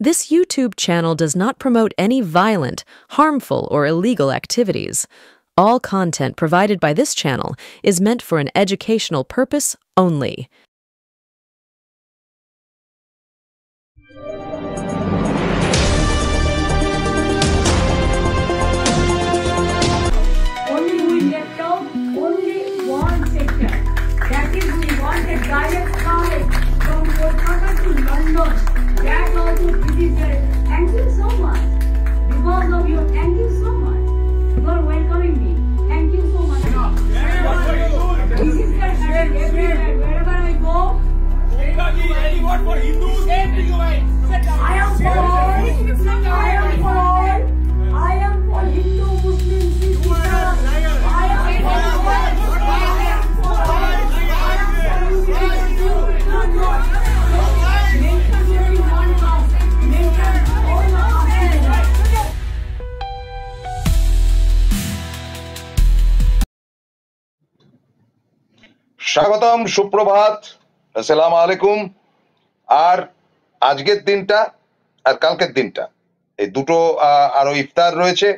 This YouTube channel does not promote any violent, harmful, or illegal activities. All content provided by this channel is meant for an educational purpose only. Only we left out only one sector. That is, we want a direct flight from Kolkata to London. That also it is there. Thank you so much. Because of you, thank you so much. You are welcoming me. Thank you so much. This is the habit everywhere. Wherever I go, Any word for Hindus? I am for all. I am for Hindu, Muslim, Sikh, Islam. I am for mention only one caste. Mention all the castes. স্বাগতম, সুপ্রভাত, আসসালামু আলাইকুম। আর আজকের দিনটা আর কালকের দিনটা এই দুটো আরো ইফতার রয়েছে,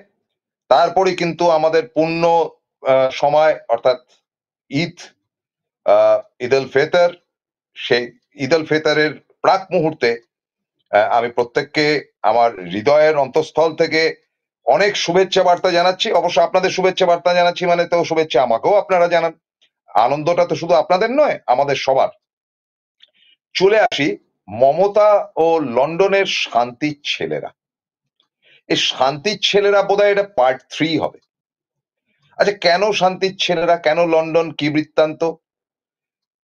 তারপরে কিন্তু আমাদের পূর্ণ সময় অর্থাৎ ঈদ, ঈদ উল ফিতর। সেই ঈদ উল ফিতরের প্রাক মুহূর্তে আমি প্রত্যেককে আমার হৃদয়ের অন্তঃস্থল থেকে অনেক শুভেচ্ছা বার্তা জানাচ্ছি। অবশ্য আপনাদের শুভেচ্ছা বার্তা জানাচ্ছি মানে তো শুভেচ্ছা আমাকেও আপনারা জানান। আনন্দটা তো শুধু আপনাদের নয়, আমাদের সবার। চলে আসি মমতা ও লন্ডনের শান্তির ছেলেরা। এই শান্তির ছেলেরা বোধহয় এটা পার্ট 3 হবে। আচ্ছা, কেন শান্তির ছেলেরা, কেন লন্ডন, কি বৃত্তান্ত,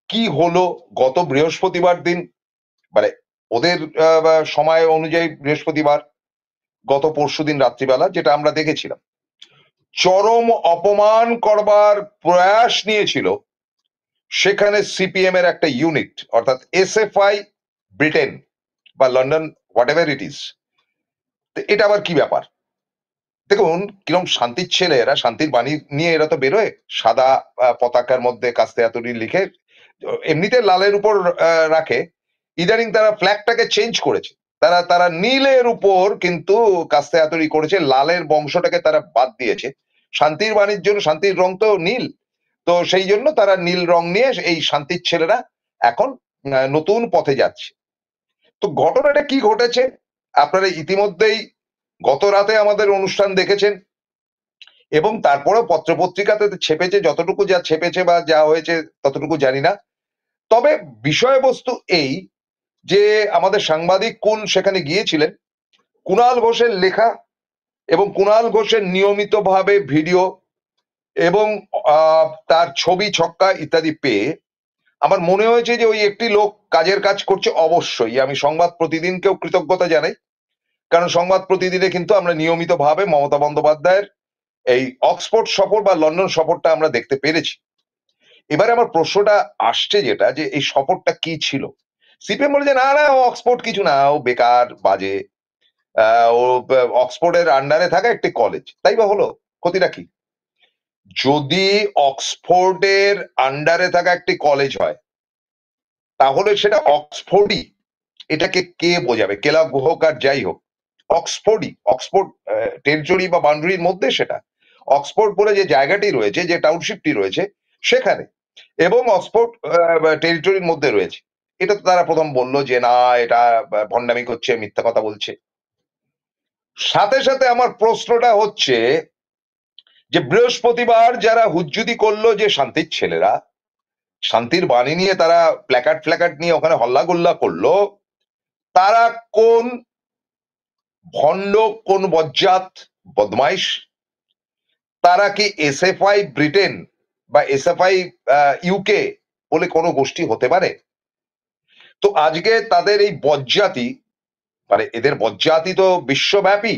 কি হলো গত বৃহস্পতিবার দিন, মানে ওদের সময় অনুযায়ী বৃহস্পতিবার, গত পরশুদিন রাত্রিবেলা যেটা আমরা দেখেছিলাম, চরম অপমান করবার প্রয়াস নিয়েছিল সেখানে সিপিএম এর একটা ইউনিট, অর্থাৎ এসএফআই ব্রিটেন বা London, what ever it is. এটা আবার কি ব্যাপার? দেখুন কিরকম শান্তির ছেলে এরা, শান্তির বাণী নিয়ে এরা তো বেরোয় সাদা পতাকার মধ্যে কাস্তে হাতুড়ি লিখে, এমনিতে লালের উপর রাখে, ইদানিং তারা ফ্ল্যাগটাকে চেঞ্জ করেছে, তারা নীলের উপর কিন্তু কাস্তে হাতুড়ি করেছে, লালের বংশটাকে তারা বাদ দিয়েছে। শান্তির বাণীর জন্য শান্তির রং তো নীল, তো সেই জন্য তারা নীল রং নিয়ে এই শান্তির ছেলেরা এখন নতুন পথে যাচ্ছে। তো ঘটনাটা কি ঘটেছে আপনারা ইতিমধ্যেই গত রাতে আমাদের অনুষ্ঠান দেখেছেন, এবং তারপরেও পত্রপত্রিকাতে ছেপেছে, যতটুকু যা ছেপেছে বা যা হয়েছে ততটুকু জানি না। তবে বিষয়বস্তু এই যে আমাদের সাংবাদিক কুল সেখানে গিয়েছিলেন, কুণাল ঘোষের লেখা এবং কুণাল ঘোষের নিয়মিতভাবে ভিডিও এবং তার ছবি ছক্কা ইত্যাদি পেয়ে আমার মনে হয়েছে যে ওই একটি লোক কাজের কাজ করছে। অবশ্যই আমি সংবাদ প্রতিদিনকেও কৃতজ্ঞতা জানাই, কারণ সংবাদ প্রতিদিনে কিন্তু আমরা নিয়মিতভাবে মমতা বন্দ্যোপাধ্যায়ের এই অক্সফোর্ড সফর বা লন্ডন সফরটা আমরা দেখতে পেরেছি। এবারে আমার প্রশ্নটা আসছে যেটা, যে এই সফরটা কি ছিল? সিপিএম বলে যে না না, ও অক্সফোর্ড কিছু না, ও বেকার, বাজে, ও অক্সফোর্ডের আন্ডারে থাকা একটি কলেজ, তাই বা হলো, ক্ষতিটা কি? যদি অক্সফোর্ডের আন্ডারে থাকা একটি কলেজ হয় তাহলে সেটা অক্সফোর্ডই, এটাকে কে বোঝাবে? কেলা হোক আর যাই হোক, অক্সফোর্ডই, অক্সফোর্ড টেরিটরি বা বাউন্ডারির মধ্যে সেটা অক্সফোর্ড বলে যে জায়গাটি রয়েছে, যে টাউনশিপটি রয়েছে সেখানে, এবং অক্সফোর্ড টেরিটরির মধ্যে রয়েছে। এটা তো তারা প্রথম বললো যে না, এটা ভণ্ডামি করছে, মিথ্যা কথা বলছে। সাথে সাথে আমার প্রশ্নটা হচ্ছে যে বৃহস্পতিবার যারা হুজ্জুদি করলো, যে শান্তির ছেলেরা, শান্তির বাণী নিয়ে তারা প্ল্যাকার্ড নিয়ে ওখানে হল্লাগুল্লা করলো, তারা কোন ভণ্ড, কোন বজ্জাত বদমাইশ? তারা কি এসএফআই ব্রিটেন বা এসএফআই ইউকে বলে কোনো গোষ্ঠী হতে পারে? তো আজকে তাদের এই বজ্জাতি, মানে এদের বজ্জাতি তো বিশ্বব্যাপী,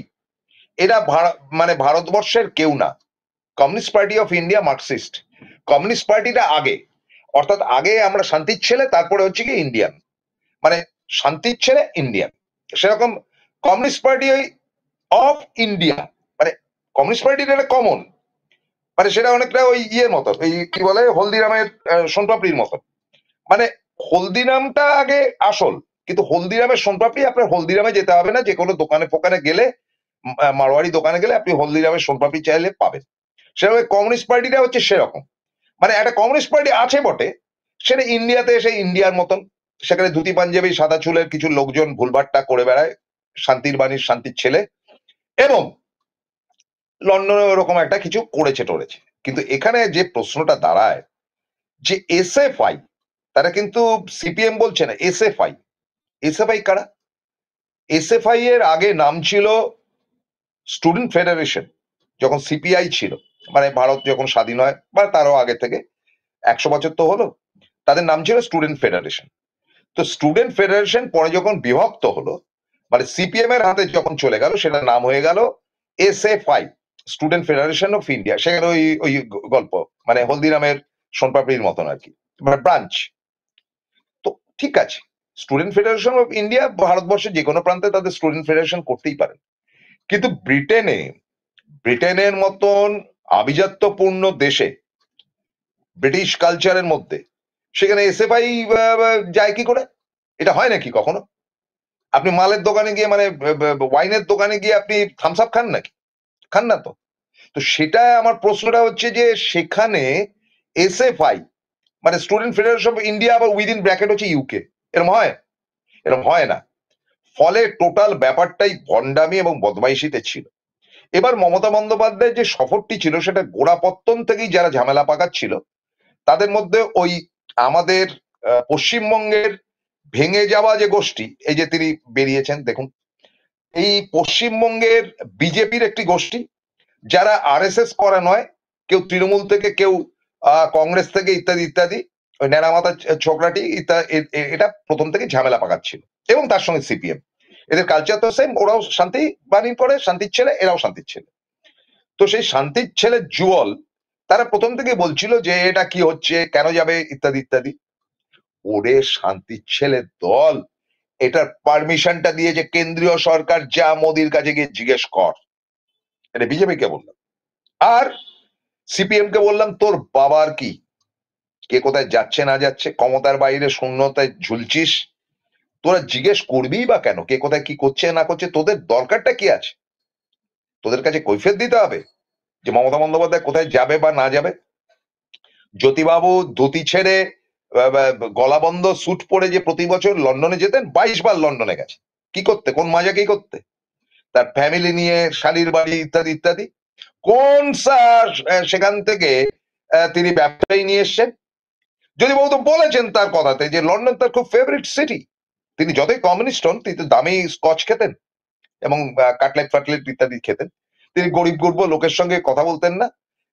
এরা মানে ভারতবর্ষের কেউ না। Communist party of India Marxist, communist পার্টিটা আগে, অর্থাৎ আগে আমরা শান্তির ছেলে, তারপরে হচ্ছে কি ইন্ডিয়ান, মানে শান্তির ছেলে ইন্ডিয়ান। সেরকম কমিউনিস্ট পার্টি অফ ইন্ডিয়া, মানে কমিউনিস্ট পার্টির একটা কমন, মানে সেটা অনেকটা ওই ইয়ের মতো, এই কি বলে হলদিরামের সোনপাপড়ির মতো। মানে হলদিরামটা আগে আসল, কিন্তু হলদিরামের সোনপাপড়ি আপনার হলদিরামে যেতে হবে না, যে কোনো দোকানে ফোকানে গেলে, মারোয়ারি দোকানে গেলে আপনি হলদিরামের সোনপাপড়ি চাইলে পাবেন। সেরকম কমিউনিস্ট পার্টিটা হচ্ছে সেরকম, মানে একটা কমিউনিস্ট পার্টি আছে বটে, সেটা ইন্ডিয়াতে এসে ইন্ডিয়ার মতন, সেখানে ধুতি পাঞ্জাবি সাদা চুলের কিছু লোকজন ভুলভাট্টা করে বেড়ায়, শান্তির বাণীর শান্তির ছেলে, এবং লন্ডনে ওরকম একটা কিছু করেছে টরেছে। কিন্তু এখানে যে প্রশ্নটা দাঁড়ায় যে এসএফআই, তারা কিন্তু সিপিএম বলছে না, এসএফআই। এসএফআই কারা? এসএফআই এর আগে নাম ছিল স্টুডেন্ট ফেডারেশন, যখন সিপিআই ছিল, মানে ভারত যখন স্বাধীন হয় বা তারও আগে থেকে 100 বছর তো হলো, তাদের নাম ছিল স্টুডেন্ট ফেডারেশন। তো স্টুডেন্ট ফেডারেশন পরে যখন বিভক্ত হলো, মানে সিপিএম এর হাতে যখন চলে গেল, সেটা নাম হয়ে গেল SFI, student federation of India. সেখানে ওই ওই গল্প, মানে হলদিরামের সোনপাপড়ির মতন আর কি, মানে ব্রাঞ্চ। তো ঠিক আছে, স্টুডেন্ট ফেডারেশন অফ ইন্ডিয়া ভারতবর্ষের যে কোনো প্রান্তে তাদের স্টুডেন্ট ফেডারেশন করতেই পারেন, কিন্তু ব্রিটেনের মতন আভিজাত্যপূর্ণ দেশে, ব্রিটিশ কালচারের মধ্যে, সেখানে এসএফআই যায় কি করে? এটা হয় নাকি কখনো? আপনি মালের দোকানে গিয়ে, মানে ওয়াইনের দোকানে গিয়ে আপনি থামস আপ খান নাকি? খান না তো। তো সেটা আমার প্রশ্নটা হচ্ছে যে সেখানে এসএফআই মানে স্টুডেন্ট ফেডারেশন অফ ইন্ডিয়া, আবার উইদিন ব্র্যাকেট হচ্ছে ইউকে, এরকম হয়? এরকম হয় না। ফলে টোটাল ব্যাপারটাই ভণ্ডামি এবং বদমাইশিতে ছিল। এবার মমতা বন্দ্যোপাধ্যায়ের যে সফরটি ছিল, সেটা গোড়াপত্তন থেকেই যারা ঝামেলা পাকাচ্ছিল, তাদের মধ্যে ওই আমাদের পশ্চিমবঙ্গের ভেঙে যাওয়া যে গোষ্ঠী, এই যে তিনি বেরিয়েছেন, দেখুন, এই পশ্চিমবঙ্গের বিজেপির একটি গোষ্ঠী, যারা আরএসএস করা নয়, কেউ তৃণমূল থেকে, কেউ কংগ্রেস থেকে, ইত্যাদি ইত্যাদি, ওই ন্যাড়ামাথা ছোকরাটি এটা প্রথম থেকে ঝামেলা পাকাচ্ছিল, এবং তার সঙ্গে সিপিএম, এদের কালচার তো সেম, ওরাও শান্তি বাণী করে, শান্তির ছেলে, এরাও শান্তির ছেলে। তো সেই শান্তির ছেলে যুগল, তারা প্রথম থেকে বলছিল যে এটা কি হচ্ছে, কেন যাবে, ইত্যাদি ইত্যাদি। ওরে শান্তির ছেলে দল, এটার পারমিশনটা দিয়েছে কেন্দ্রীয় সরকার, যা মোদির কাছে গিয়ে জিজ্ঞেস কর। এটা বিজেপি কে বললাম। আর সিপিএম কে বললাম, তোর বাবার কি, কে কোথায় যাচ্ছে না যাচ্ছে, ক্ষমতার বাইরে শূন্যতায় ঝুলছিস, তোরা জিজ্ঞেস করবি বা কেন, কে কোথায় কি করছে না করছে, তোদের দরকারটা কি আছে? তোদের কাছে কৈফিয়ত দিতে হবে যে মমতা বন্দ্যোপাধ্যায় কোথায় যাবে বা না যাবে? জ্যোতিবাবু ধুতি ছেড়ে গলাবন্ধ স্যুট পরে যে প্রতি বছর লন্ডনে যেতেন, 22 বার লন্ডনে গেছে, কি করতে, কোন মাজা কি করতে? তার ফ্যামিলি নিয়ে, শালির বাড়ি, ইত্যাদি ইত্যাদি। কোন সেখান থেকে তিনি ব্যবসায়ী নিয়ে এসছেন? জ্যোতিবাবু তো বলেছেন তার কথাতে যে লন্ডন তার খুব ফেভারিট সিটি। তিনি যতই কমিউনিস্ট হন, তিনি তো দামি স্কচ খেতেন এবং কাটলেট ফাটলেট ইত্যাদি খেতেন। তিনি গরিব গুরব লোকের সঙ্গে কথা বলতেন না।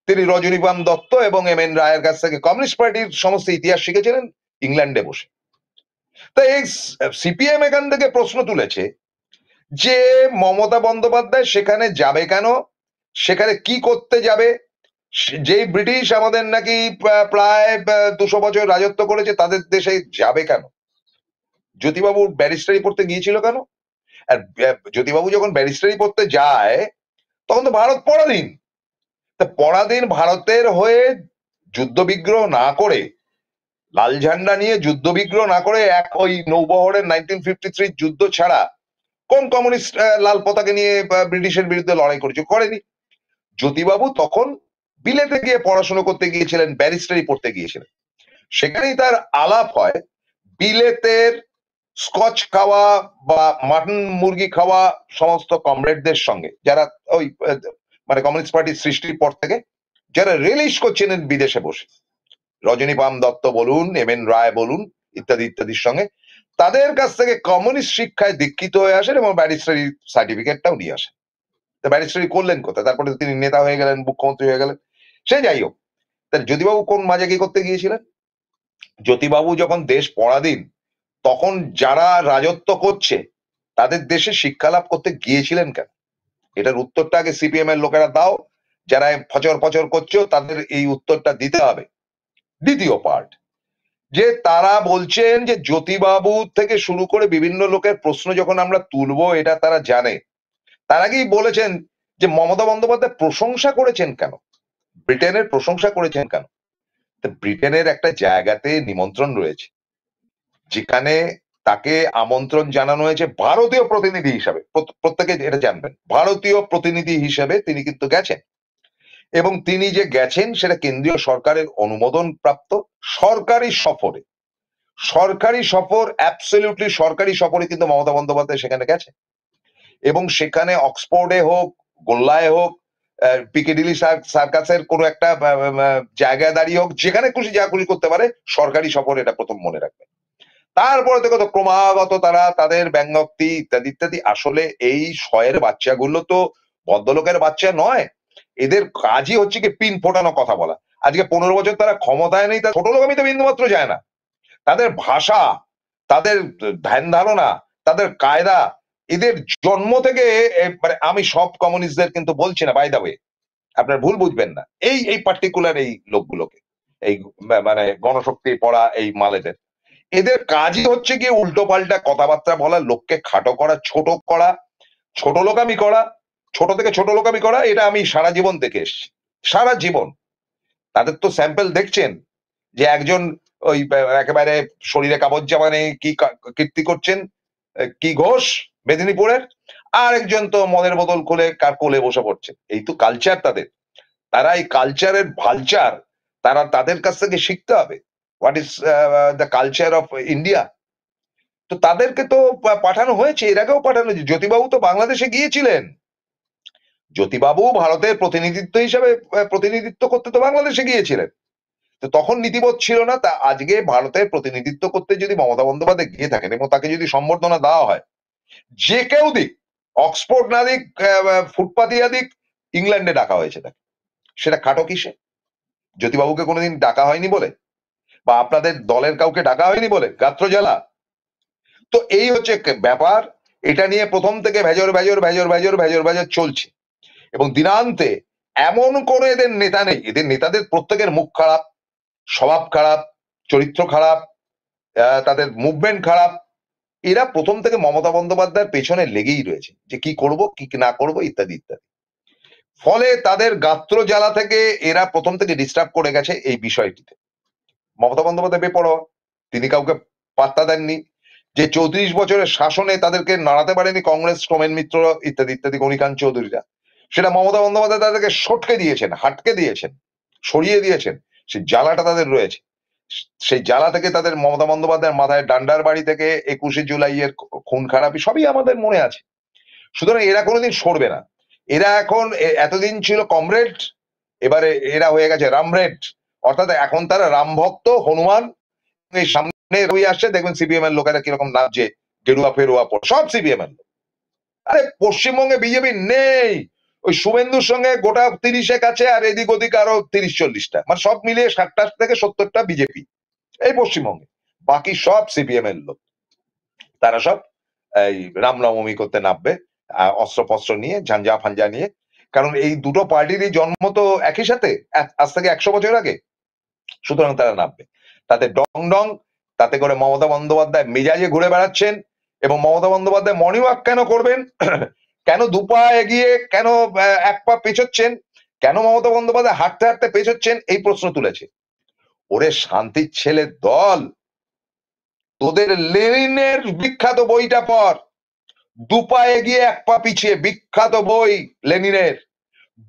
তিনি রজনীকান্ত দত্ত এবং এম এন রায়ের কাছ থেকে কমিউনিস্ট পার্টির সমস্ত ইতিহাস শিখেছিলেন ইংল্যান্ডে বসে। তাই এই সিপিএম এখান থেকে প্রশ্ন তুলেছে যে মমতা বন্দ্যোপাধ্যায় সেখানে যাবে কেন, সেখানে কি করতে যাবে? যেই ব্রিটিশ আমাদের নাকি প্রায় 200 বছর রাজত্ব করেছে, তাদের দেশে যাবে কেন? জ্যোতিবাবু ব্যারিস্টারি পড়তে গিয়েছিল কেন? আর জ্যোতিবাবু যখন ব্যারিস্টারি পড়তে যায়, তখন তো ভারত পরাধীন। তা পরাধীন ভারতের হয়ে যুদ্ধ বিগ্রহ না করে, লাল ঝান্ডা নিয়ে যুদ্ধ বিগ্রহ না করে, ওই নৌবহরের 1953 যুদ্ধ ছাড়া কোন কমিউনিস্ট লাল পতাকা নিয়ে ব্রিটিশের বিরুদ্ধে লড়াই করেছে? করেনি। জ্যোতিবাবু তখন বিলেতে গিয়ে পড়াশোনা করতে গিয়েছিলেন, ব্যারিস্টারি পড়তে গিয়েছিলেন। সেখানেই তার আলাপ হয় বিলেতের স্কচ খাওয়া বা মাটন মুরগি খাওয়া সমস্ত কমরেডদের সঙ্গে, যারা ওই মানে কমিউনিস্ট পার্টির সৃষ্টির পর থেকে যারা রিলিশ করছিলেন বিদেশে বসে, রজনীকান্ত দত্ত বলুন, এম এন রায় বলুন, ইত্যাদি ইত্যাদির সঙ্গে, তাদের কাছ থেকে কমিউনিস্ট শিক্ষায় দীক্ষিত হয়ে আসেন এবং ব্যারিস্টারি সার্টিফিকেটটাও নিয়ে আসেন। তা ব্যারিস্টারি করলেন কোথায়? তারপরে তিনি নেতা হয়ে গেলেন, মুখ্যমন্ত্রী হয়ে গেলেন। সে যাই হোক, তাহলে জ্যোতিবাবু কোন মাজা কি করতে গিয়েছিলেন? জ্যোতিবাবু যখন দেশ পরাধীন, তখন যারা রাজত্ব করছে তাদের দেশে শিক্ষা লাভ করতে গিয়েছিলেন কেন? এটার উত্তরটা আগে সিপিএম এর লোকেরা দাও, যারা ফচর ফচর করছো তাদের এই উত্তরটা দিতে হবে। দ্বিতীয় পার্ট, যে তারা বলছেন যে জ্যোতিবাবু থেকে শুরু করে বিভিন্ন লোকের প্রশ্ন যখন আমরা তুলবো, এটা তারা জানে। তার আগেই বলেছেন যে মমতা বন্দ্যোপাধ্যায় প্রশংসা করেছেন কেন, ব্রিটেনের প্রশংসা করেছেন কেন? ব্রিটেনের একটা জায়গাতে নিমন্ত্রণ রয়েছে, যেখানে তাকে আমন্ত্রণ জানানো হয়েছে ভারতীয় প্রতিনিধি হিসাবে, প্রত্যেকে এটা জানবেন, ভারতীয় প্রতিনিধি হিসেবে তিনি কিন্তু গেছেন, এবং তিনি যে গেছেন সেটা কেন্দ্রীয় সরকারের অনুমোদন প্রাপ্ত সরকারি সফরে। সরকারি সফর, অ্যাবসলিউটলি সরকারি সফরে কিন্তু মমতা বন্দ্যোপাধ্যায় সেখানে গেছে, এবং সেখানে অক্সফোর্ডে হোক, গোল্লায় হোক, পিকেডিলি সার্কাসের কোনো একটা জায়গায় দাঁড়িয়ে হোক, যেখানে খুশি যা খুশি করতে পারে, সরকারি সফর, এটা প্রথম মনে রাখবেন। তারপরে থেকে তো ক্রমাগত তারা তাদের ব্যঙ্গোক্তি ইত্যাদি ইত্যাদি। আসলে এই শয়ের বাচ্চাগুলো তো ভদ্রলোকের বাচ্চা নয়, এদের কাজই হচ্ছে কি পিন ফোটানো কথা বলা। আজকে 15 বছর তারা ক্ষমতায় নেই, তা ছোট লোক আমি তো বিন্দুমাত্র যায় না। তাদের ভাষা, তাদের ধ্যান ধারণা, তাদের কায়দা, এদের জন্ম থেকে মানে আমি সব কমিউনিস্টদের কিন্তু বলছি না, বাই দা ওয়ে, আপনার ভুল বুঝবেন না, এই পার্টিকুলার এই লোকগুলোকে, এই মানে গণশক্তি পড়া এই মালেদের, এদের কাজই হচ্ছে গিয়ে উল্টো পাল্টা কথাবার্তা বলা, লোককে খাটো করা, ছোট করা, ছোট লোকামি করা, ছোট থেকে ছোট লোকামি করা। এটা আমি সারা জীবন দেখে এসছি, সারা জীবন। তাদের তো স্যাম্পল দেখছেন যে একজন ওই একেবারে শরীরে কাপড় জামা নেই, কি কীর্তি করছেন, কি ঘোষ মেদিনীপুরের, আর একজন তো মদের বোতল খুলে কার কোলে বসে পড়ছে। এই তো কালচার তাদের। তারা এই কালচারের ভালচার, তারা তাদের কাছ থেকে শিখতে হবে what is the culture of India. তো তাদেরকে তো পাঠানো হয়েছে, এর আগেও পাঠানো হয়েছে। জ্যোতিবাবু তো বাংলাদেশে গিয়েছিলেন, জ্যোতিবাবু ভারতের প্রতিনিধিত্ব হিসাবে প্রতিনিধিত্ব করতে তো বাংলাদেশে গিয়েছিলেন, তো তখন নীতিবোধ ছিল না। তা আজকে ভারতের প্রতিনিধিত্ব করতে যদি মমতা বন্দ্যোপাধ্যায় গিয়ে থাকেন এবং তাকে যদি সম্বর্ধনা দেওয়া হয়, যে কেউ দিক, অক্সফোর্ড না দিক, ফুটপাতিয়া দিক, ইংল্যান্ডে ডাকা হয়েছে তাকে, সেটা খাটো কিসে? জ্যোতিবাবুকে কোনোদিন ডাকা হয়নি বলে, বা আপনাদের দলের কাউকে ডাকা হয়নি বলে গাত্র জ্বালা? তো এই হচ্ছে ব্যাপার। এটা নিয়ে প্রথম থেকে ভেজর ভেজর ভেজর ভেজর ভেজর ভেজর চলছে, এবং দিনান্তে এমন কোনো এদের নেতা নেই, এদের নেতাদের প্রত্যেকের মুখ খারাপ, স্বভাব খারাপ, চরিত্র খারাপ, তাদের মুভমেন্ট খারাপ। এরা প্রথম থেকে মমতা বন্দ্যোপাধ্যায়ের পেছনে লেগেই রয়েছে যে কি করব কি না করব ইত্যাদি ইত্যাদি। ফলে তাদের গাত্র জ্বালা থেকে এরা প্রথম থেকে ডিস্টার্ব করে গেছে এই বিষয়টিতে। মমতা বন্দ্যোপাধ্যায় বেপরোয়া, তিনি কাউকে পাত্তা দেননি। যে 34 বছরের শাসনে তাদেরকে নাড়াতে পারেনি কংগ্রেস, সোমেন মিত্র ইত্যাদি ইত্যাদি, গণিকান্ত চৌধুরীরা, সেটা মমতা বন্দ্যোপাধ্যায় তাদেরকে সটকে দিয়েছেন, হাটকে দিয়েছেন, সরিয়ে দিয়েছেন। সেই জ্বালাটা তাদের রয়েছে, সেই জ্বালা থেকে তাদের মমতা বন্দ্যোপাধ্যায়ের মাথায় ডান্ডার বাড়ি থেকে 21শে জুলাইয়ের খুন খারাপি সবই আমাদের মনে আছে। সুতরাং এরা কোনোদিন সরবে না। এরা এখন এতদিন ছিল কমরেড, এবারে এরা হয়ে গেছে রামরেড, অর্থাৎ এখন তারা রাম ভক্ত, হনুমান। এই সামনে রবি আসছে, দেখবেন সিপিএম এর লোকেরা কিরকম নাচছে, গেরুয়া ফেরুয়া পর, সব সিপিএম এর লোক। আরে পশ্চিমবঙ্গে বিজেপি নেই, ওই শুভেন্দুর সঙ্গে গোটা 30 কাছে, আর এদিক ওদিক আরো 30-40টা, মানে সব মিলিয়ে 60টা থেকে 70টা বিজেপি এই পশ্চিমবঙ্গে, বাকি সব সিপিএম এর লোক। তারা সব এই রামনবমী করতে নামবে, অস্ত্র ফস্ত্র নিয়ে, ঝাঞ্ঝা ফাঞ্জা নিয়ে। কারণ এই দুটো পার্টিরই জন্ম তো একই সাথে, আজ থেকে 100 বছর আগে। সুতরাং তারা নামবে, তাতে ডং ডং, তাতে করে মমতা বন্দ্যোপাধ্যায় মেজাজে ঘুরে বেড়াচ্ছেন। এবং মমতা বন্দ্যোপাধ্যায় মর্নিং ওয়াক কেন করবেন, কেন দুপা এগিয়ে, কেন এক পা পেছোচ্ছেন, কেন মমতা বন্দ্যোপাধ্যায় হাঁটতে হাঁটতে পেছোচ্ছেন, এই প্রশ্ন তুলেছে। ওরে শান্তির ছেলে দল, তোদের লেনিনের বিখ্যাত বইটা পড়, দুপা এগিয়ে এক পা পিছিয়ে, বিখ্যাত বই লেনিনের,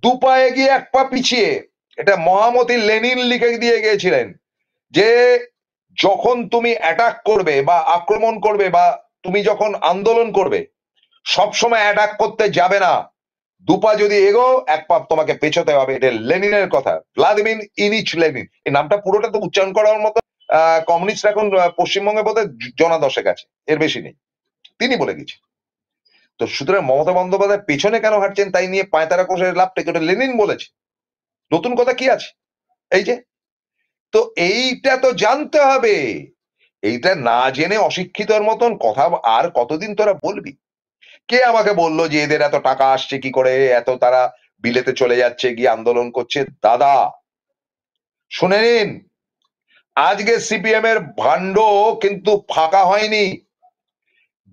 দুপা এগিয়ে এক পা পিছিয়ে। এটা মহামতি লেনিন লিখে দিয়ে গিয়েছিলেন যে যখন তুমি অ্যাটাক করবে বা আক্রমণ করবে, বা তুমি যখন আন্দোলন করবে, সবসময় অ্যাটাক করতে যাবে না, দুপা যদি এগো এক পা তোমাকে পেছোতে হবে। এটা লেনিনের কথা, ভ্লাদিমির ইলিচ লেনিন। এই নামটা পুরোটা তো উচ্চারণ করার মতো কমিউনিস্ট এখন পশ্চিমবঙ্গে বোধহয় জনা 10 আছে, এর বেশি নেই, তিনি বলে গেছেন। তো সুতরাং মমতা বন্দ্যোপাধ্যায় পেছনে কেন হাঁটছেন তাই নিয়ে পায়তারা কোষের লাভ থেকে, ওটা লেনিন বলেছে, নতুন কথা কি আছে? এই যে, তো এইটা তো জানতে হবে। এইটা না জেনে অশিক্ষিতর মতন কথা আর কতদিন তোরা বলবি? কে আমাকে বললো যে এদের এত টাকা আসছে কি করে, এত তারা বিলেতে চলে যাচ্ছে, গিয়ে আন্দোলন করছে? দাদা শুনে নিন, আজকে সিপিএম এর ভান্ড কিন্তু ফাঁকা হয়নি।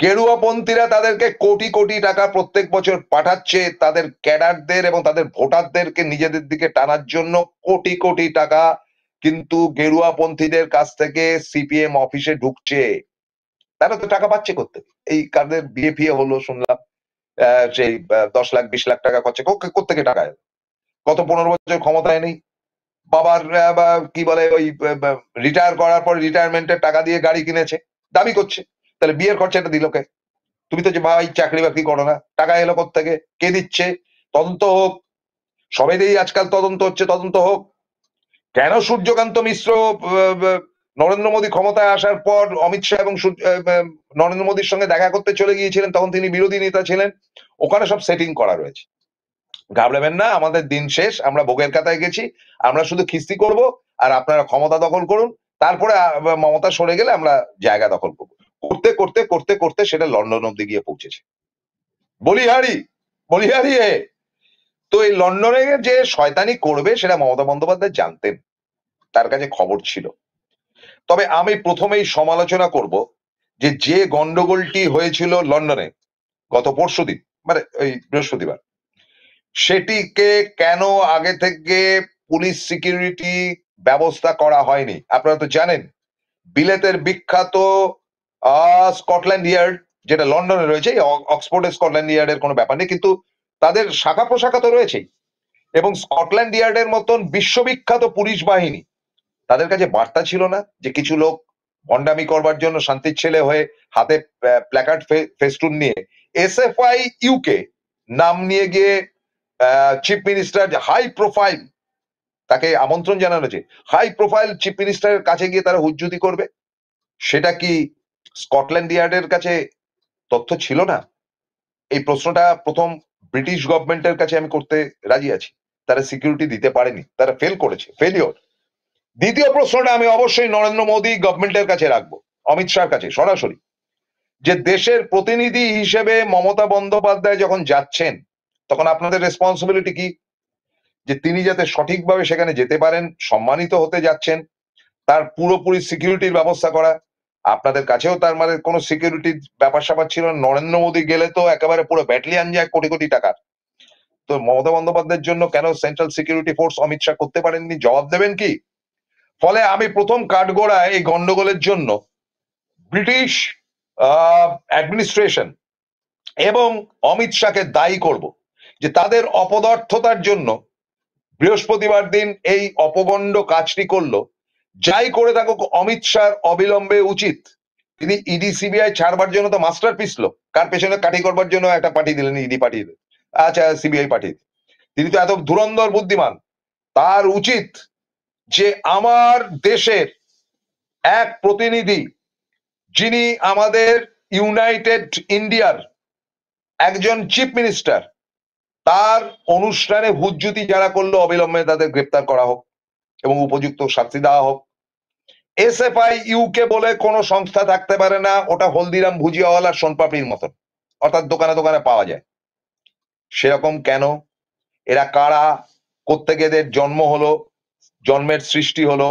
গেরুয়াপন্থীরা তাদেরকে কোটি কোটি টাকা প্রত্যেক বছর পাঠাচ্ছে, তাদের ক্যাডারদের এবং তাদের ভোটারদেরকে নিজেদের দিকে টানার জন্য কোটি কোটি টাকা কিন্তু গেরুয়াপন্থীদের কাছ থেকে সিপিএম অফিসে ঢুকছে। তারা তো টাকা পাচ্ছে করতে। এই কাদের বিয়ে ফিয়ে হলো শুনলাম, সেই 10 লাখ 20 লাখ টাকা খরচা কোত্থেকে টাকা এলো? গত 15 বছর ক্ষমতায় নেই, বাবার কি বলে ওই রিটায়ার করার পর রিটায়ারমেন্টের টাকা দিয়ে গাড়ি কিনেছে, দাবি করছে। তাহলে বিয়ের খরচাটা দিল কে? তুমি তো যে ভাই চাকরি বাকরি করো না, টাকা এলো কোত্থেকে, কে দিচ্ছে? তদন্ত হোক, সবেতেই আজকাল তদন্ত হচ্ছে, তদন্ত হোক। কেন সূর্যকান্ত মিশ্র নরেন্দ্র মোদী ক্ষমতায় আসার পর অমিত শাহ এবং নরেন্দ্র মোদীর সঙ্গে দেখা করতে চলে গিয়েছিলেন, তখন তিনি বিরোধী নেতা ছিলেন, ওখানে সব সেটিং করা রয়েছে। ঘাবড়াবেন না, আমাদের দিন শেষ, আমরা ভোগের কাতায় গেছি, আমরা শুধু খিস্তি করব আর আপনারা ক্ষমতা দখল করুন, তারপরে মমতা সরে গেলে আমরা জায়গা দখল করবো। করতে করতে করতে করতে সেটা লন্ডন অব্দি গিয়ে পৌঁছেছে। বলিহারি হে। তো এই লন্ডনে যে শয়তানি করবে সেটা মমতা বন্দ্যোপাধ্যায় জানতেন, তার কাছে খবর ছিল। তবে আমি প্রথমেই সমালোচনা করব যে গন্ডগোলটি হয়েছিল লন্ডনে গত পরশুদিন, মানে ওই বৃহস্পতিবার, সেটিকে কেন আগে থেকে পুলিশ সিকিউরিটি ব্যবস্থা করা হয়নি? আপনারা তো জানেন বিলেতের বিখ্যাত স্কটল্যান্ড ইয়ার্ড যেটা লন্ডনে রয়েছে, অক্সফোর্ডের স্কটল্যান্ড ইয়ার্ডের কোনো ব্যাপার নেই, কিন্তু তাদের শাখা প্রশাখা তো রয়েছেই। এবং স্কটল্যান্ড ইয়ার্ডের মতন বিশ্ববিখ্যাত পুলিশ বাহিনী, তাদের কাছে বার্তা ছিল না যে কিছু লোক ভণ্ডামি করবার জন্য শান্তির ছেলে হয়ে হাতে প্ল্যাকার্ড ফেস্টুন নিয়ে এসএফআই ইউকে নাম নিয়ে গিয়ে চিফ মিনিস্টার, হাই প্রোফাইল, তাকে আমন্ত্রণ জানানো হয়েছে, হাই প্রোফাইল চিফ মিনিস্টারের কাছে গিয়ে তারা হুজ্জুতি করবে? সেটা কি স্কটল্যান্ড ইয়ার্ডের কাছে তথ্য ছিল না? এই প্রশ্নটা প্রথম ব্রিটিশ গভর্নমেন্টের কাছে আমি করতে রাজি আছি। তারা সিকিউরিটি দিতে পারেনি, তারা ফেল করেছে, ফেলিওর। দ্বিতীয় প্রশ্নটা আমি অবশ্যই নরেন্দ্র মোদী গভর্নমেন্টের কাছে রাখবো, অমিত শাহর কাছে সরাসরি, যে দেশের প্রতিনিধি হিসেবে মমতা বন্দ্যোপাধ্যায় যখন যাচ্ছেন, তখন আপনাদের রেসপন্সিবিলিটি কি? যে তিনি যাতে সঠিকভাবে সেখানে যেতে পারেন, সম্মানিত হতে যাচ্ছেন, তার পুরোপুরি সিকিউরিটির ব্যবস্থা করা। আপনাদের কাছেও তার মানে কোনো সিকিউরিটির ব্যাপার স্যাপার ছিল না। নরেন্দ্র মোদী গেলে তো একেবারে পুরো ব্যাটালিয়ান যায় কোটি কোটি টাকার। তো মমতা বন্দ্যোপাধ্যায়ের জন্য কেন central security force Amit Shah করতে পারেননি? জবাব দেবেন কি? ফলে আমি প্রথম কাঠগোড়ায় এই গন্ডগোলের জন্য ব্রিটিশ অ্যাডমিনিস্ট্রেশন এবং অমিত শাহকে দায়ী করব, যে তাদের অপদার্থতার জন্য বৃহস্পতিবার দিন এই অপগণ্ড কাজটি করলো। যাই করে থাকুক, অমিত শাহর অবিলম্বে উচিত, তিনি ইডি সিবিআই ছাড়বার জন্য তো মাস্টার পিসলো, কার পেছনে কাঠি করবার জন্য একটা পাঠিয়ে দিলেন, ইডি পাঠিয়ে দিলেন, আচ্ছা সিবিআই পাঠিয়ে দিলেন। তিনি তো এত ধুরন্ধর বুদ্ধিমান, তার উচিত যে আমার দেশের এক প্রতিনিধি, যিনি আমাদের ইউনাইটেড ইন্ডিয়ার একজন চিফ মিনিস্টার, তার অনুষ্ঠানে হুজ্জুতি যারা করলো অবিলম্বে তাদের গ্রেপ্তার করা হোক এবং উপযুক্ত শাস্তি দেওয়া হোক। এসএফআই ইউকে বলে কোনো সংস্থা থাকতে পারে না, ওটা হলদিরাম ভুজিয়াওয়ালার সোনপাপড়ির মতন, অর্থাৎ দোকানে দোকানে পাওয়া যায়। সেরকম কেন? এরা কারা? কোত্থেকে এদের জন্ম হলো, জন্মের সৃষ্টি হলো,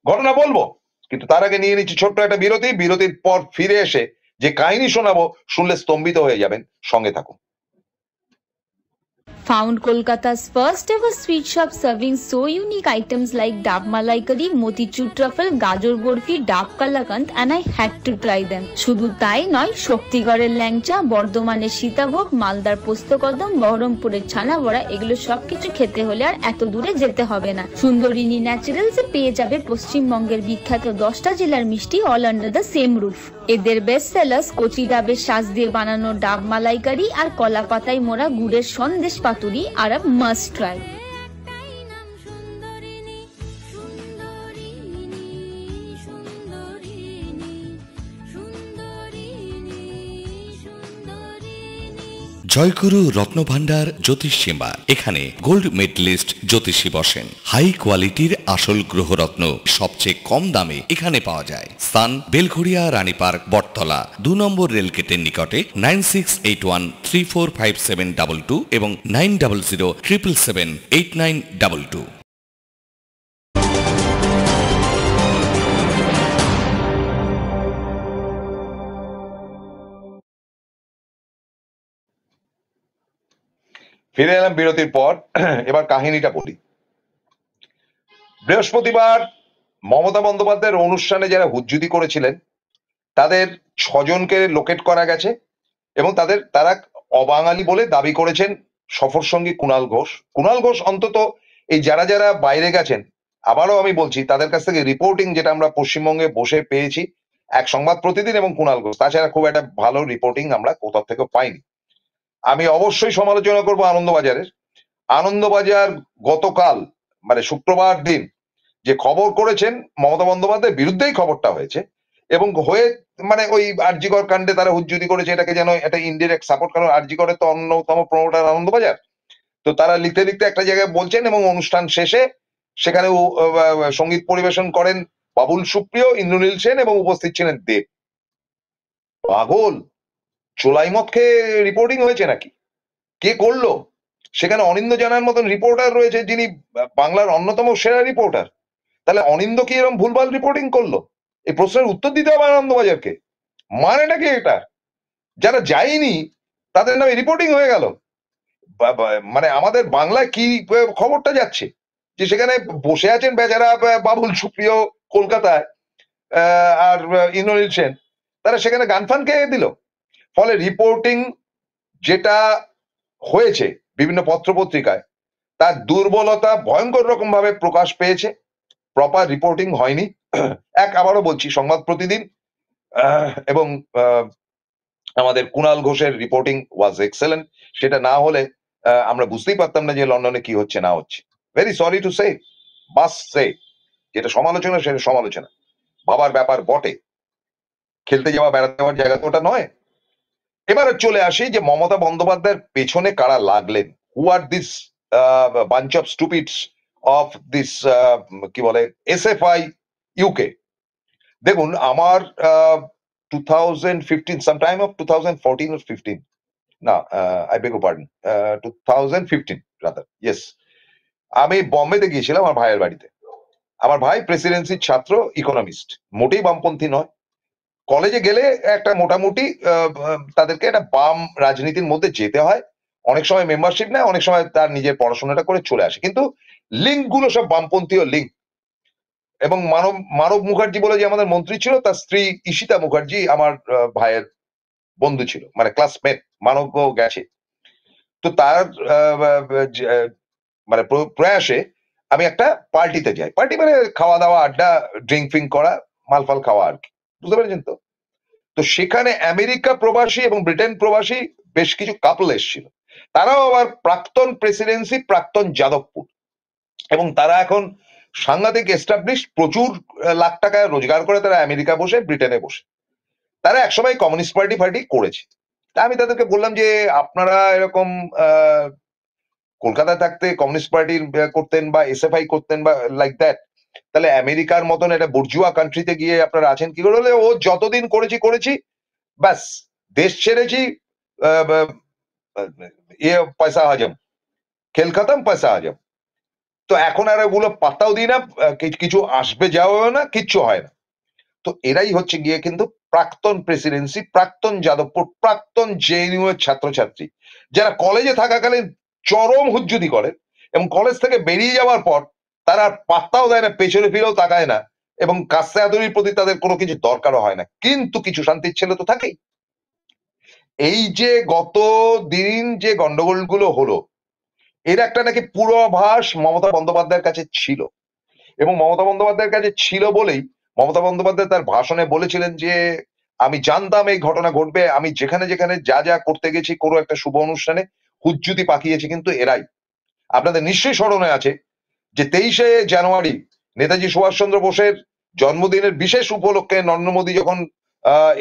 ঘটনা বলবো, কিন্তু তার আগে নিয়ে নিচ্ছি ছোট্ট একটা বিরতি। বিরতির পর ফিরে এসে যে কাহিনী শোনাবো, শুনলে স্তম্ভিত হয়ে যাবেন। সঙ্গে থাকুন। Found Kolkata's first ever sweet shop serving so unique items like Dab Malai Curry, Motichur Truffle, Gajor Borfi, Dab Kalakand, and I had to try them. শুধু তাই নয়, শক্তিগড়ের ল্যাংচা, বর্ধমানের সীতাভোগ, মালদার পোস্তকদম, বহরমপুরের ছানা বড়া, এগুলো সবকিছু খেতে হলে আর এত দূরে যেতে হবে না। সুন্দরিনী ন্যাচারালসে পেয়ে যাবে পশ্চিমবঙ্গের বিখ্যাত 10টা জেলার মিষ্টি all under the same roof. এদের বেস্ট সেলার্স কচি ডাবের শাঁস দিয়ে বানানো ডাব মালাইকারি আর কলা পাতায় মোড়া গুড়ের সন্দেশ পাতুরি আর মাস্ট ট্রাই। জয়গুরু রত্নভান্ডার জ্যোতিষীমা, এখানে গোল্ড মেডেলিস্ট জ্যোতিষী বসেন। হাই কোয়ালিটির আসল গ্রহরত্ন সবচেয়ে কম দামে এখানে পাওয়া যায়। স্থান বেলঘড়িয়া, রানী পার্ক, বটতলা, 2 নম্বর রেলগেটের নিকটে। 9681345722 এবং 9007778922। ফিরে এলাম বিরতির পর। এবার কাহিনীটা বলি। বৃহস্পতিবার মমতা বন্দ্যোপাধ্যায়ের অনুষ্ঠানে যারা হুজ্জুতি করেছিলেন, তাদের 6 জনকে লোকেট করা গেছে এবং তারা অবাঙালি বলে দাবি করেছেন সফর সঙ্গী কুণাল ঘোষ। কুণাল ঘোষ অন্তত এই যারা যারা বাইরে গেছেন, আবারও আমি বলছি, তাদের কাছ থেকে রিপোর্টিং যেটা আমরা পশ্চিমবঙ্গে বসে পেয়েছি, এক সংবাদ প্রতিদিন এবং কুণাল ঘোষ, তাছাড়া খুব একটা ভালো রিপোর্টিং আমরা কোথাও থেকে পাইনি। আমি অবশ্যই সমালোচনা করবো আনন্দবাজারের। আনন্দবাজার গতকাল মানে শুক্রবার দিন যে খবর করেছেন, মমতা বন্দ্যোপাধ্যায়ের বিরুদ্ধেই খবরটা হয়েছে এবং হয়ে মানে ওই আরজিকর কাণ্ডে তারা হুজ্জুতি করেছে এটাকে যেন এটা ইনডিরেক্ট সাপোর্ট, কারণ আরজিকরের তো অন্যতম প্রমোটার আনন্দবাজার। তো তারা লিখতে লিখতে একটা জায়গায় বলছেন এবং অনুষ্ঠান শেষে সেখানে সঙ্গীত পরিবেশন করেন বাবুল সুপ্রিয়, ইন্দ্রনীল সেন এবং উপস্থিত ছিলেন দেব। পাগল, চোলাই মদ খেয়ে রিপোর্টিং হয়েছে নাকি? কে করলো? সেখানে অনিন্দ জানার মতন রিপোর্টার রয়েছে যিনি বাংলার অন্যতম সেরা রিপোর্টার। তাহলে অনিন্দ কি এরকম ভুলভাল রিপোর্টিং করলো? এই প্রশ্নের উত্তর দিতে হবে আনন্দবাজারকে। মানেটা কি এটা? যারা যায়নি তাদের নামে রিপোর্টিং হয়ে গেল। মানে আমাদের বাংলায় কি খবরটা যাচ্ছে যে সেখানে বসে আছেন বেচারা বাবুল সুপ্রিয় কলকাতায় আর ইন্দ্রনীল সেন, তারা সেখানে গান ফান খেয়ে দিল। ফলে রিপোর্টিং যেটা হয়েছে বিভিন্ন পত্রপত্রিকায় তার দুর্বলতা ভয়ঙ্কর রকম ভাবে প্রকাশ পেয়েছে। প্রপার রিপোর্টিং হয়নি। আবারও বলছি, সংবাদ প্রতিদিন এবং আমাদের কুণাল ঘোষের রিপোর্টিং ওয়াজ এক্সেলেন্ট। সেটা না হলে আমরা বুঝতেই পারতাম না যে লন্ডনে কি হচ্ছে না হচ্ছে। ভেরি সরি টু সে, বাস সে, যেটা সমালোচনা সেটা সমালোচনা, ভাবার ব্যাপার বটে, খেলতে যাওয়া বেড়াতে যাওয়ার জায়গা তো ওটা নয়। এবারে চলে আসি যে মমতা বন্দ্যোপাধ্যায়ের পেছনে কারা লাগলেন, who are this bunch of stupids of this কি বলে এসএফআই ইউকে। দেখুন, আমার 2015 sometime of 2014 or 15, না I beg your pardon, 2015 rather, yes, আমি বম্বেতে গিয়েছিলাম আমার ভাইয়ের বাড়িতে। আমার ভাই প্রেসিডেন্সির ছাত্র, ইকোনমিস্ট, মোটেই বামপন্থী নয়। কলেজে গেলে একটা মোটামুটি তাদেরকে একটা বাম রাজনীতির মধ্যে যেতে হয়, অনেক সময় মেম্বারশিপ নেয়, অনেক সময় তার নিজের পড়াশোনাটা করে চলে আসে, কিন্তু লিঙ্ক গুলো সব বামপন্থীয় লিঙ্ক। এবং মানব মুখার্জি বলে যে আমাদের মন্ত্রী ছিল, তার স্ত্রী ঈশিতা মুখার্জি আমার ভাইয়ের বন্ধু ছিল, মানে ক্লাসমেট, মানবও গেছে। তো তার মানে প্রয়াসে আমি একটা পার্টিতে যাই। পার্টি মানে খাওয়া দাওয়া, আড্ডা, ড্রিঙ্ক ফিঙ্ক করা, মালফাল খাওয়া আর কি, বুঝতে পেরেছেন তো? তো সেখানে আমেরিকা প্রবাসী এবং ব্রিটেন প্রবাসী বেশ কিছু কাপল এসেছিল। তারাও আবার প্রাক্তন প্রেসিডেন্সি, প্রাক্তন যাদবপুর, এবং তারা এখন সাংঘাতিক এস্টাবলিশ, প্রচুর লাখ টাকা রোজগার করে তারা আমেরিকা বসে, ব্রিটেনে বসে। তারা একসময় কমিউনিস্ট পার্টি করেছে। তা আমি তাদেরকে বললাম যে আপনারা এরকম কলকাতায় থাকতে কমিউনিস্ট পার্টি করতেন বা এসএফআই করতেন বা লাইক দ্যাট, তাহলে আমেরিকার মতন একটা বুর্জুয়া কান্ট্রিতে গিয়ে আপনারা আছেন কি করে? ও যতদিন করেছি ব্যাস, দেশ ছেড়েছি, পয়সা হাজম, খেল খতম, পয়সা হাজম। তো এখন আর ওগুলো পাত্তাও দিই না, কিছু আসবে যাওয়া না, কিচ্ছু হয় না। তো এরাই হচ্ছে গিয়ে কিন্তু প্রাক্তন প্রেসিডেন্সি, প্রাক্তন যাদবপুর, প্রাক্তন জেএনইউ এর ছাত্রছাত্রী, যারা কলেজে থাকাকালীন চরম হুজ্জুতি করেন এবং কলেজ থেকে বেরিয়ে যাওয়ার পর তারা পাত্তাও দেয় না, পেছনে ফিরেও তাকায় না, এবং কাস্তে আদরির প্রতি তাদের কোনো কিছু দরকারও হয় না, কিন্তু কিছু শান্তির ছেলে তো থাকেই। এই যে গত দিন যে গন্ডগোলগুলো হলো, এর একটা নাকি পূর্বাভাস মমতা বন্দ্যোপাধ্যায়ের কাছে ছিল, এবং মমতা বন্দ্যোপাধ্যায়ের কাছে ছিল বলেই মমতা বন্দ্যোপাধ্যায় তার ভাষণে বলেছিলেন যে আমি জানতাম এই ঘটনা ঘটবে, আমি যেখানে যেখানে যা যা করতে গেছি কোনো একটা শুভ অনুষ্ঠানে হুজ্জুতি পাকিয়েছি কিন্তু এরাই। আপনাদের নিশ্চয়ই স্মরণে আছে যে 23শে জানুয়ারি নেতাজি সুভাষচন্দ্র বোসের জন্মদিনের বিশেষ উপলক্ষে নরেন্দ্র মোদী যখন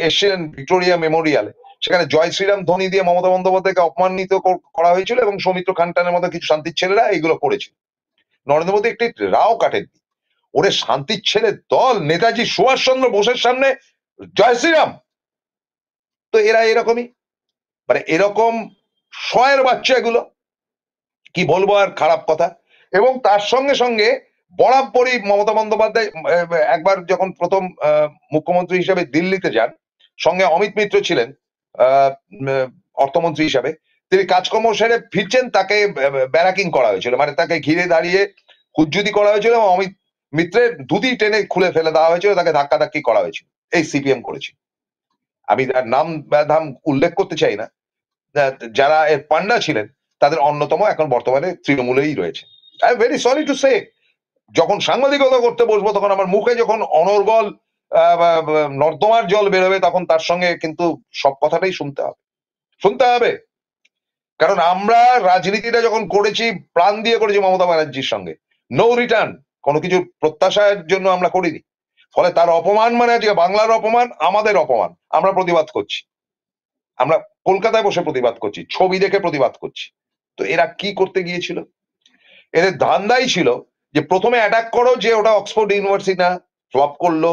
এসেছিলেন ভিক্টোরিয়া মেমোরিয়ালে, সেখানে জয় শ্রীরাম ধ্বনি দিয়ে মমতা বন্দ্যোপাধ্যায়কে অপমানিত করা হয়েছিল এবং সৌমিত্র খানটানের মতো কিছু শান্তির ছেলেরা এইগুলো করেছিল। নরেন্দ্র মোদী একটি রাও কাটেননি। ওরে শান্তির ছেলে দল, নেতাজি সুভাষচন্দ্র বোসের সামনে জয় শ্রীরাম। তো এরা এরকমই, মানে এরকম শয়ের বাচ্চা এগুলো, কি বলবো আর খারাপ কথা। এবং তার সঙ্গে সঙ্গে বরাবরই মমতা বন্দ্যোপাধ্যায় একবার যখন প্রথম মুখ্যমন্ত্রী হিসেবে দিল্লিতে যান, সঙ্গে অমিত মিত্র ছিলেন অর্থমন্ত্রী হিসাবে, তিনি কাজকর্ম সেরে ফিরছেন, তাকে ব্যারাকিং করা হয়েছিল, মানে তাকে ঘিরে দাঁড়িয়ে হুজ্জুতি করা হয়েছিল এবং অমিত মিত্রের ধুতি টেনে খুলে ফেলে দেওয়া হয়েছিল, তাকে ধাক্কাধাক্কি করা হয়েছিল। এই সিপিএম করেছিল। আমি তার নাম ধাম উল্লেখ করতে চাই না, যারা এর পান্ডা ছিলেন তাদের অন্যতম এখন বর্তমানে তৃণমূলেই রয়েছে। I am very sorry to say, যখন সাংবাদিকতা করতে বসবো তখন আমার মুখে যখন অনর্গল নর্দমার জল বেরোবে তখন তার সঙ্গে কিন্তু সব কথাটাই শুনতে হবে। কারণ আমরা রাজনীতিটা যখন করেছি প্রাণ দিয়ে করেছি মমতা ব্যানার্জির সঙ্গে, নো রিটার্ন, কোনো কিছু প্রত্যাশার জন্য আমরা করিনি। ফলে তার অপমান মানে আজকে বাংলার অপমান, আমাদের অপমান, আমরা প্রতিবাদ করছি, আমরা কলকাতায় বসে প্রতিবাদ করছি, ছবি দেখে প্রতিবাদ করছি। তো এরা কি করতে গিয়েছিল? এদের ধান্দাই ছিল যে প্রথমে অ্যাটাক করো যে ওটা অক্সফোর্ড ইউনিভার্সিটি না, ফ্লপ করলো।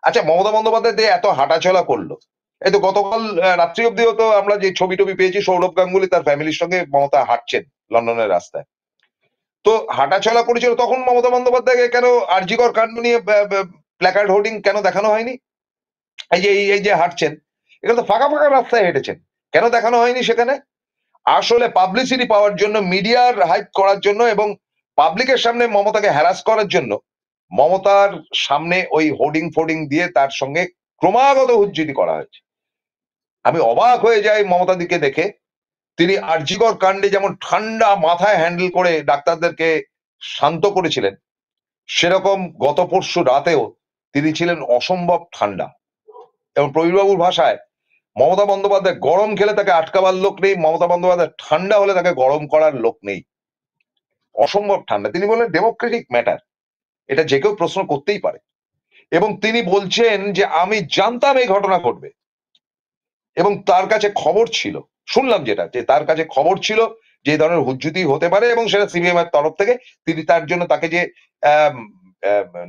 আচ্ছা, মমতা বন্দ্যোপাধ্যায় যে এত হাঁটাচলা করলো, এই তো গতকাল রাত্রি অব্দিও তো আমরা যে ছবি টবি পেয়েছি, সৌরভ গাঙ্গুলি তার ফ্যামিলির সঙ্গে মমতা হাঁটছেন লন্ডনের রাস্তায়। তো হাঁটাচলা করেছিল, তখন মমতা বন্দ্যোপাধ্যায়কে কেন আরজিকর কাণ্ড নিয়ে প্ল্যাকার্ড হোর্ডিং কেন দেখানো হয়নি? এই যে হাঁটছেন, এখানে তো ফাঁকা ফাঁকা রাস্তায় হেঁটেছেন, কেন দেখানো হয়নি সেখানে? আসলে পাবলিসিটি পাওয়ার জন্য, মিডিয়ার হাইপ করার জন্য এবং পাবলিকের সামনে মমতাকে হ্যারাস করার জন্য মমতার সামনে ওই হোর্ডিং ফোর্ডিং দিয়ে তার সঙ্গে ক্রমাগত হুজ্জুতি করা হয়েছে। আমি অবাক হয়ে যাই মমতাদিকে দেখে। তিনি আরজিকর কাণ্ডে যেমন ঠান্ডা মাথায় হ্যান্ডেল করে ডাক্তারদেরকে শান্ত করেছিলেন, সেরকম গত পরশু রাতেও তিনি ছিলেন অসম্ভব ঠান্ডা। এবং প্রবীরবাবুর ভাষায়, মমতা বন্দ্যোপাধ্যায় গরম খেলে তাকে আটকাবার লোক নেই, মমতা বন্দ্যোপাধ্যায় ঠান্ডা হলে তাকে গরম করার লোক নেই। অসম্ভব ঠান্ডা। তিনি বলেন ডেমোক্রেটিক ম্যাটার, এটা যে কেউ প্রশ্ন করতেই পারে। এবং তিনি বলছেন যে আমি জানতাম এই ঘটনা ঘটবে এবং তার কাছে খবর ছিল, শুনলাম যেটা, যে তার কাছে খবর ছিল যে এই ধরনের হুজ্জুতি হতে পারে এবং সেটা সিপিএম এর তরফ থেকে তিনি তার জন্য তাকে যে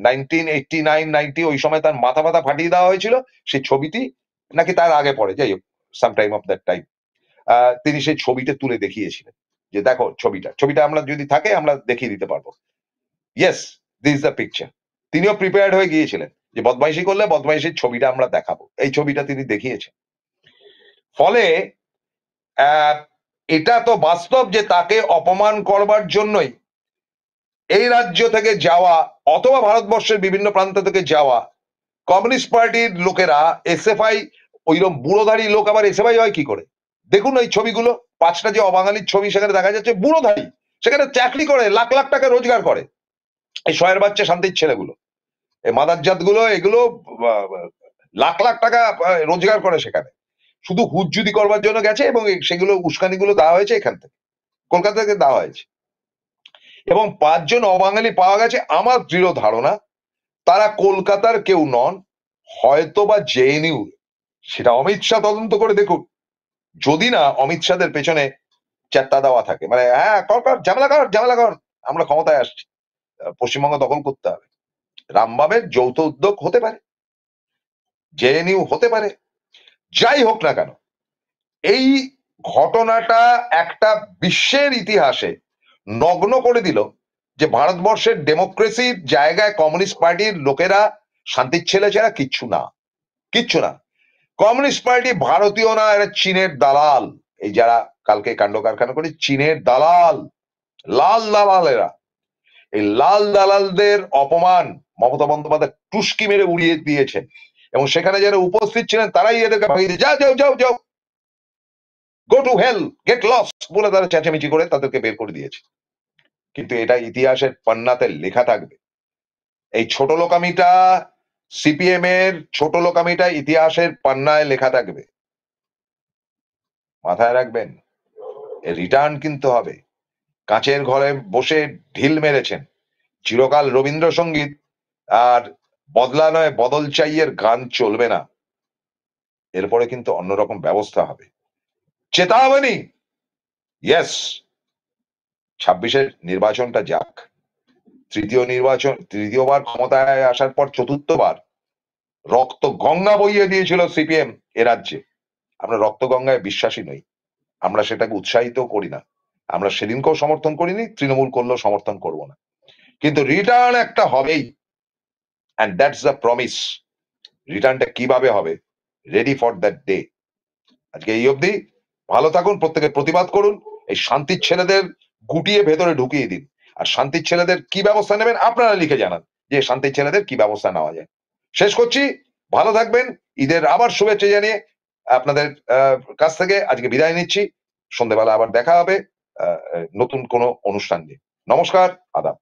1989-90 ওই সময় তার মাথা ফাটিয়ে দেওয়া হয়েছিল, সেই ছবিটি নাকি তার আগে পড়ে, যাই হোক some time of that time, তিনি সেই ছবিটা তুলে দেখিয়েছিলেন যে দেখো ছবিটা আমরা যদি থাকে আমরা দেখিয়ে দিতে পারবো। Yes, this is the picture. তিনিও প্রিপেয়ার্ড হয়ে গিয়েছিলেন যে বদমাইশি করলে বদমাইশির ছবিটা আমরা দেখাবো, এই ছবিটা তিনি দেখিয়েছেন। ফলে এটা তো বাস্তব যে তাকে অপমান করবার জন্যই এই রাজ্য থেকে যাওয়া অথবা ভারতবর্ষের বিভিন্ন প্রান্ত থেকে যাওয়া কমিউনিস্ট পার্টির লোকেরা, এসএফআই, ওইরকম বুড়োধারী লোক আবার এসএফআই হয় কি করে? দেখুন ওই ছবিগুলো, 5টা যে অবাঙালির ছবি সেখানে দেখা যাচ্ছে বুড়োধারী, সেখানে চাকরি করে লাখ লাখ টাকা রোজগার করে। এই শয়ের বাচ্চা শান্তির ছেলেগুলো, এই মাদারজাত গুলো, এগুলো লাখ লাখ টাকা রোজগার করে সেখানে, শুধু হুজ্জুতি করবার জন্য গেছে এবং সেগুলো উস্কানিগুলো দেওয়া হয়েছে এখান থেকে, কলকাতা থেকে দেওয়া হয়েছে। এবং 5 জন অবাঙালি পাওয়া গেছে, আমার দৃঢ় ধারণা তারা কলকাতার কেউ নন, হয়তো বা জেএনইউ। সেটা অমিত শাহ তদন্ত করে দেখুন, যদি না অমিত শাহের পেছনে চেত্তা দেওয়া থাকে, মানে হ্যাঁ কর ঝামেলা কর, আমরা ক্ষমতায় আসছি, পশ্চিমবঙ্গ দখল করতে হবে, রামবাবের যৌথ উদ্যোগ হতে পারে, জেএনইউ হতে পারে, যাই হোক না কেন, এই ঘটনাটা একটা বিশ্বের ইতিহাসে নগ্ন করে দিল যে ভারতবর্ষের ডেমোক্রেসির জায়গায় কমিউনিস্ট পার্টির লোকেরা শান্তির ছেলে ছাড়া কিচ্ছু না। কমিউনিস্ট পার্টি ভারতীয় না, এরা চীনের দালাল। এই যারা কালকে কাণ্ড কারখানা করে, চীনের দালাল, লাল দালাল এরা। এই লাল দালালদের অপমান মমতা বন্দ্যোপাধ্যায় টুস্কি মেরে উড়িয়ে দিয়েছেন এবং সেখানে যারা উপস্থিত ছিলেন তারাই এদেরকে ভাগিয়ে দিয়ে যাও go to hell, get lost বলে তারা চেঁচামেচি করে তাদেরকে বের করে দিয়েছে। কিন্তু এটা ইতিহাসের পান্নাতে লেখা থাকবে। এই ছোট লোকামিটা, সিপিএম এর ছোট লোকামিটা ইতিহাসের পান্নায় লেখা থাকবে, মাথায় রাখবেন। রিটার্ন কিন্তু হবে। কাঁচের ঘরে বসে ঢিল মেরেছেন, চিরকাল রবীন্দ্রসঙ্গীত আর বদলা নয় বদল চাইয়ের গান চলবে না, এরপরে কিন্তু অন্যরকম ব্যবস্থা হবে। চেতাবনী, ইয়েস, 26-এর নির্বাচনটা যাক, তৃতীয়বার ক্ষমতায় আসার পর চতুর্থবার রক্ত গঙ্গা বইয়ে দিয়েছিল সিপিএম এ রাজ্যে। আমরা রক্ত গঙ্গায় বিশ্বাসী নই, আমরা সেটাকে উৎসাহিত করি না, আমরা সেদিনকেও সমর্থন করিনি, তৃণমূল করলেও সমর্থন করব না, কিন্তু রিটার্ন একটা হবেই, and that's the promise। রিটার্নটা কিভাবে হবে, রেডি ফর দ্যাট ডে। আজকে এই অবধি, ভালো থাকুন, প্রত্যেকে প্রতিবাদ করুন, এই শান্তির ছেলেদের গুটিয়ে ভেতরে ঢুকিয়ে দিন। আর শান্তির ছেলেদের কি ব্যবস্থা নেবেন আপনারা লিখে জানান, যে শান্তির ছেলেদের কি ব্যবস্থা নেওয়া যায়। শেষ করছি, ভালো থাকবেন, ঈদের আবার শুভেচ্ছা জানিয়ে আপনাদের কাছ থেকে আজকে বিদায় নিচ্ছি। সন্ধ্যেবেলা আবার দেখা হবে নতুন কোনো অনুষ্ঠান নিয়ে। নমস্কার, আদাব।